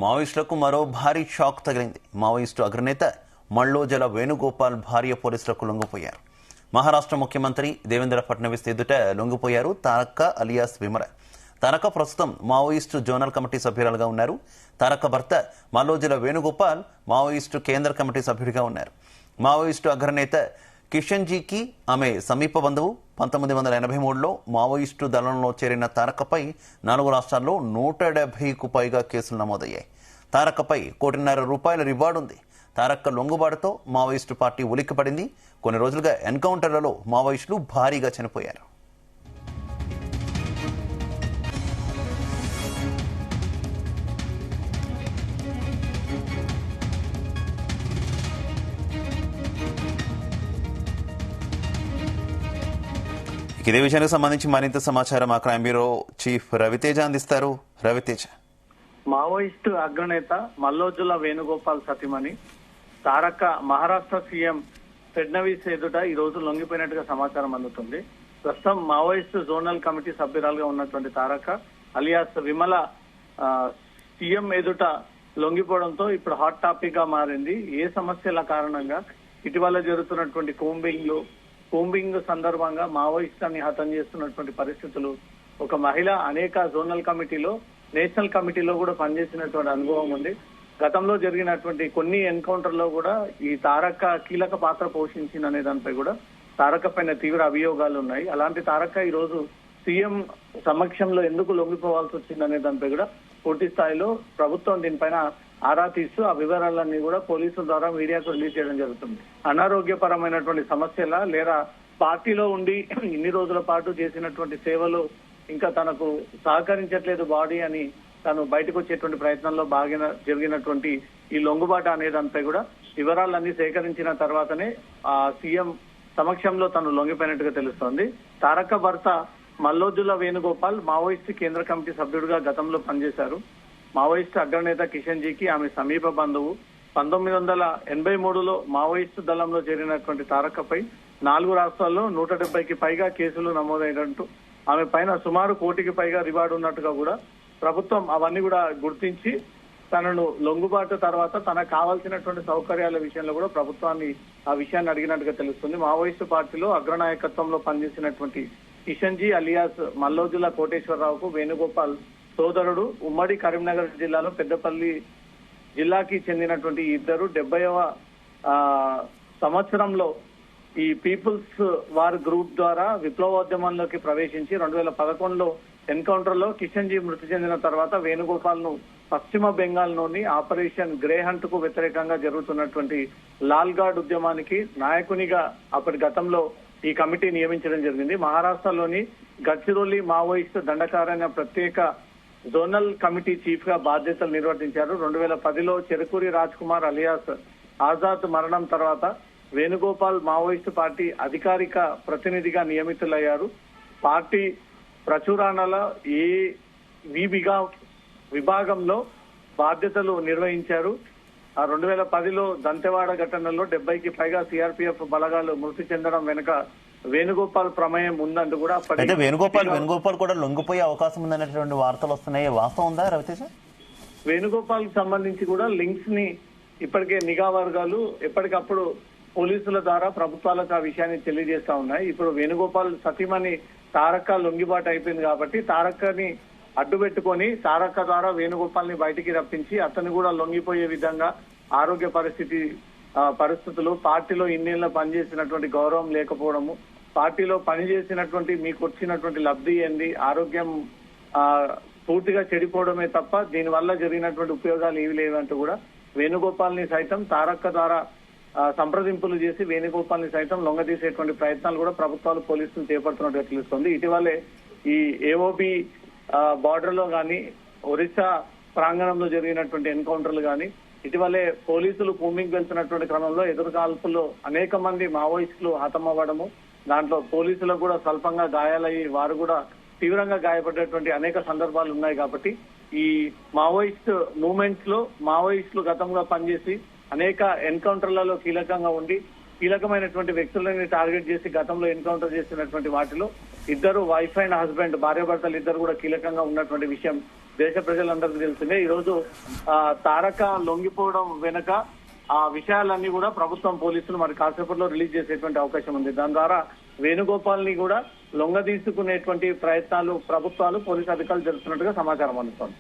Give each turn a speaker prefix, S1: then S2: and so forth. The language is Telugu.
S1: మావోయిస్టులకు మరో భారీ షాక్ తగిలింది. మావోయిస్టు అగ్రనేత మల్లోజల వేణుగోపాల్ భార్య పోలీసులకు లొంగిపోయారు. మహారాష్ట్ర ముఖ్యమంత్రి దేవేంద్ర ఫడ్నవీస్ ఎదుట లొంగిపోయారు తారక్క అలియాస్ విమల. తారక్క ప్రస్తుతం మావోయిస్టు జోనల్ కమిటీ సభ్యురాలుగా ఉన్నారు. తారక్క భర్త మల్లోజల వేణుగోపాల్ మావోయిస్టు కేంద్ర కమిటీ సభ్యుడిగా ఉన్నారు. మావోయిస్టు అగ్రనేత కిషన్జీకి ఆమె సమీప బంధువు. 1983లో మావోయిస్టు దళంలో చేరిన తారక్కపై 4 రాష్ట్రాల్లో 170కు పైగా కేసులు నమోదయ్యాయి. తారక్కపై ₹1.5 కోట్ల రివార్డు ఉంది. తారక్క లొంగుబాటుతో మావోయిస్టు పార్టీ ఉలిక్కిపడింది. కొన్ని రోజులుగా ఎన్కౌంటర్లలో మావోయిస్టులు భారీగా చనిపోయారు. ఇదే విషయానికి సంబంధించి మరింత సమాచారం మా క్రైమ్ బ్యూరో చీఫ్ రవితేజ అందిస్తారు. రవితేజ,
S2: మావోయిస్టు అగ్రనేత మల్లోజుల వేణుగోపాల్ సతీమణి తారక్క మహారాష్ట్ర సీఎం ఫడ్నవీస్ ఎదుట ఈ రోజు లొంగిపోయినట్టుగా సమాచారం అందుతుంది. ప్రస్తుతం మావోయిస్టు జోనల్ కమిటీ సభ్యురాలుగా ఉన్నటువంటి తారక్క అలియాస్ విమల సీఎం ఎదుట లొంగిపోవడంతో ఇప్పుడు హాట్ టాపిక్ గా మారింది. ఏ సమస్యల కారణంగా ఇటీవల జరుగుతున్నటువంటి కూంబింగ్ సందర్భంగా మావోయిస్టుని హతం చేస్తున్నటువంటి పరిస్థితులు, ఒక మహిళ అనేక జోనల్ కమిటీలో, నేషనల్ కమిటీలో కూడా పనిచేసినటువంటి అనుభవం ఉంది. గతంలో జరిగినటువంటి కొన్ని ఎన్కౌంటర్లో కూడా ఈ తారక్క కీలక పాత్ర పోషించిందనే దానిపై కూడా తారక్క పైన తీవ్ర అభియోగాలు ఉన్నాయి. అలాంటి తారక్క ఈ రోజు సీఎం సమక్షంలో ఎందుకు లొంగిపోవాల్సి వచ్చిందనే దానిపై కూడా పూర్తి స్థాయిలో ప్రభుత్వం దీనిపైన ఆరా తీస్తూ ఆ వివరాలన్నీ కూడా పోలీసుల ద్వారా మీడియాకు రిలీజ్ చేయడం జరుగుతుంది. అనారోగ్యపరమైనటువంటి సమస్యల లేదా పార్టీలో ఉండి ఇన్ని రోజుల పాటు చేసినటువంటి సేవలు ఇంకా తనకు సహకరించట్లేదు బాడీ అని తను బయటకు వచ్చేటువంటి ప్రయత్నంలో బాగా జరిగినటువంటి ఈ లొంగుబాటు అనే దానిపై కూడా వివరాలన్నీ సేకరించిన తర్వాతనే ఆ సీఎం సమక్షంలో తను లొంగిపోయినట్టుగా తెలుస్తోంది. తారక్క భర్త మల్లోజుల వేణుగోపాల్ మావోయిస్టు కేంద్ర కమిటీ సభ్యుడిగా గతంలో పనిచేశారు. మావోయిస్టు అగ్రనేత కిషన్జీకి ఆమె సమీప బంధువు. 1983లో మావోయిస్టు దళంలో చేరినటువంటి తారక్కపై 4 రాష్ట్రాల్లో 170కి పైగా కేసులు నమోదైనట్టు, ఆమె పైన సుమారు ₹1 కోటికి పైగా రివార్డు ఉన్నట్టుగా కూడా ప్రభుత్వం అవన్నీ కూడా గుర్తించి తనను లొంగుబాటు తర్వాత తనకు కావాల్సినటువంటి సౌకర్యాల విషయంలో కూడా ప్రభుత్వాన్ని ఆ విషయాన్ని అడిగినట్టుగా తెలుస్తుంది. మావోయిస్టు పార్టీలో అగ్రనాయకత్వంలో పనిచేసినటువంటి కిషన్జీ అలియాస్ మల్లోజుల కోటేశ్వరరావుకు వేణుగోపాల్ సోదరుడు. ఉమ్మడి కరీంనగర్ జిల్లాలో పెద్దపల్లి జిల్లాకి చెందినటువంటి ఇద్దరు 70వ సంవత్సరంలో ఈ పీపుల్స్ వార్ గ్రూప్ ద్వారా విప్లవోద్యమంలోకి ప్రవేశించి 2011లో ఎన్కౌంటర్ లో కిషన్జీ మృతి చెందిన తర్వాత వేణుగోపాల్ ను పశ్చిమ బెంగాల్లోని ఆపరేషన్ గ్రే హంట్ కు వ్యతిరేకంగా జరుగుతున్నటువంటి లాల్ గార్డ్ ఉద్యమానికి నాయకునిగా అప్పటి గతంలో ఈ కమిటీ నియమించడం జరిగింది. మహారాష్ట్రలోని గడ్చిరోలి మావోయిస్టు దండకారణ్య ప్రత్యేక జోనల్ కమిటీ చీఫ్ గా బాధ్యతలు నిర్వర్తించారు. 2010లో చెరుకూరి రాజ్ కుమార్ అలియాస్ ఆజాద్ మరణం తర్వాత వేణుగోపాల్ మావోయిస్టు పార్టీ అధికారిక ప్రతినిధిగా నియమితులయ్యారు. పార్టీ ప్రచురణల విభాగంలో బాధ్యతలు నిర్వహించారు. 2010లో దంతెవాడ ఘటనలో 70కి పైగా సిఆర్పీఎఫ్ బలగాలు మృతి చెందడం వెనుక వేణుగోపాల్ ప్రమేయం ఉందంటూ కూడా
S1: వేణుగోపాల్ కూడా లొంగిపోయే అవకాశం ఉందనేటువంటి వార్తలు వస్తున్నాయి. వాస్తవం ఉందా రవితేజ?
S2: వేణుగోపాల్ సంబంధించి కూడా లింక్స్ ని ఇప్పటికే నిఘా వర్గాలు ఎప్పటికప్పుడు పోలీసుల ద్వారా ప్రభుత్వాలకు ఆ విషయాన్ని తెలియజేస్తా ఉన్నాయి. ఇప్పుడు వేణుగోపాల్ సతీమణి తారక్క లొంగిబాటు అయిపోయింది కాబట్టి తారక్కని అడ్డు పెట్టుకొని తారక్క ద్వారా వేణుగోపాల్ ని బయటికి రప్పించి అతను కూడా లొంగిపోయే విధంగా ఆరోగ్య పరిస్థితులు, పార్టీలో ఇన్నేళ్ల పనిచేసినటువంటి గౌరవం లేకపోవడము, పార్టీలో పనిచేసినటువంటి మీకు వచ్చినటువంటి లబ్ధి ఏంది, ఆరోగ్యం పూర్తిగా చెడిపోవడమే తప్ప దీని వల్ల జరిగినటువంటి ఉపయోగాలు ఏవి లేవంటూ కూడా వేణుగోపాల్ ని సైతం తారక్క ద్వారా సంప్రదింపులు చేసి వేణుగోపాల్ ని సైతం లొంగదీసేటువంటి ప్రయత్నాలు కూడా ప్రభుత్వాలు పోలీసులు చేపడుతున్నట్టుగా తెలుస్తోంది. ఇటీవలే ఈ ఏఓబి బార్డర్ లో గాని, ఒరిస్సా ప్రాంగణంలో జరిగినటువంటి ఎన్కౌంటర్లు గాని, ఇటీవలే పోలీసులు కూంబింగ్ వెళ్తున్నటువంటి క్రమంలో ఎదురుకాల్పుల్లో అనేక మంది మావోయిస్టులు హతమవ్వడము, దాంట్లో పోలీసులకు కూడా స్వల్పంగా గాయాలయ్యి వారు కూడా తీవ్రంగా గాయపడేటువంటి అనేక సందర్భాలు ఉన్నాయి. కాబట్టి ఈ మావోయిస్ట్ మూవ్మెంట్స్ లో మావోయిస్టులు గతంగా పనిచేసి అనేక ఎన్కౌంటర్లలో కీలకంగా ఉండి కీలకమైనటువంటి వ్యక్తులని టార్గెట్ చేసి గతంలో ఎన్కౌంటర్ చేసినటువంటి వాటిలో ఇద్దరు వైఫ్ అండ్ హస్బెండ్ భార్యాభర్తలు ఇద్దరు కూడా కీలకంగా ఉన్నటువంటి విషయం దేశ ప్రజలందరికీ తెలిసిందే. ఈ రోజు తారక లొంగిపోవడం వెనుక ఆ విషయాలన్నీ కూడా ప్రభుత్వం పోలీసులు మరి కాసేపట్లో రిలీజ్ చేసేటువంటి అవకాశం ఉంది. దాని ద్వారా వేణుగోపాల్ ని కూడా లొంగ తీసుకునేటువంటి ప్రయత్నాలు ప్రభుత్వాలు పోలీసు అధికారులు జరుపుతున్నట్టుగా సమాచారం అందుతోంది.